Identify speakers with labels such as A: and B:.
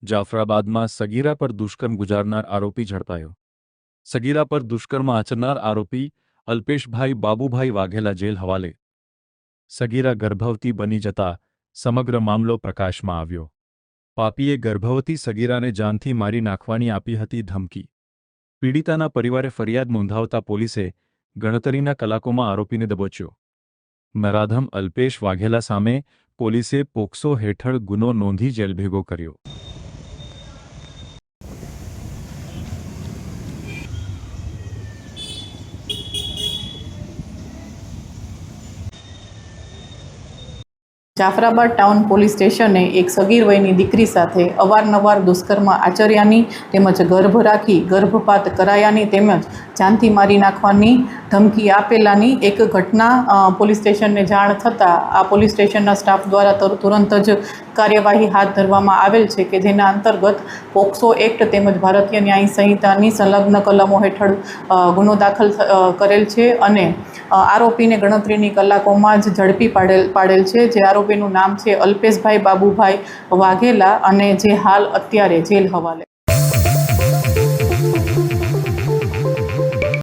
A: જાફરાબાદમાં સગીરા પર દુષ્કર્મ ગુજારનાર આરોપી ઝડપાયો। સગીરા પર દુષ્કર્મ આચરનાર આરોપી અલ્પેશભાઈ બાબુભાઈ વાઘેલા જેલ હવાલે। સગીરા ગર્ભવતી બની જતા સમગ્ર મામલો પ્રકાશમાં આવ્યો। પાપીએ ગર્ભવતી સગીરાને જાનથી મારી નાખવાની આપી હતી ધમકી। પીડિતાના પરિવારે ફરિયાદ નોંધાવતા પોલીસે ગણતરીના કલાકોમાં આરોપીને દબોચ્યો। નરાધમ અલ્પેશ વાઘેલા સામે પોલીસે પોક્સો હેઠળ ગુનો નોંધી જેલભેગો કર્યો।
B: જાફરાબાદ ટાઉન પોલીસ સ્ટેશને એક સગીર વયની દીકરી સાથે અવારનવાર દુષ્કર્મ આચર્યાની તેમજ ગર્ભ રાખી ગર્ભપાત કરાયાની તેમજ જાનથી મારી નાખવાની ધમકી આપેલાની એક ઘટના પોલીસ સ્ટેશનને જાણ થતાં આ પોલીસ સ્ટેશનના સ્ટાફ દ્વારા તુરંત જ કાર્યવાહી હાથ ધરવામાં આવેલ છે કે જેના અંતર્ગત પોક્સો એક્ટ તેમજ ભારતીય ન્યાય સંહિતાની સંલગ્ન કલમો હેઠળ ગુનો દાખલ કરેલ છે અને આરોપીને ગણતરીની કલાકોમાં જ ઝડપી પાડેલ છે। જે આરોપીનું નામ છે અલ્પેશભાઈ બાબુભાઈ વાઘેલા અને જે હાલ અત્યારે જેલ હવાલે।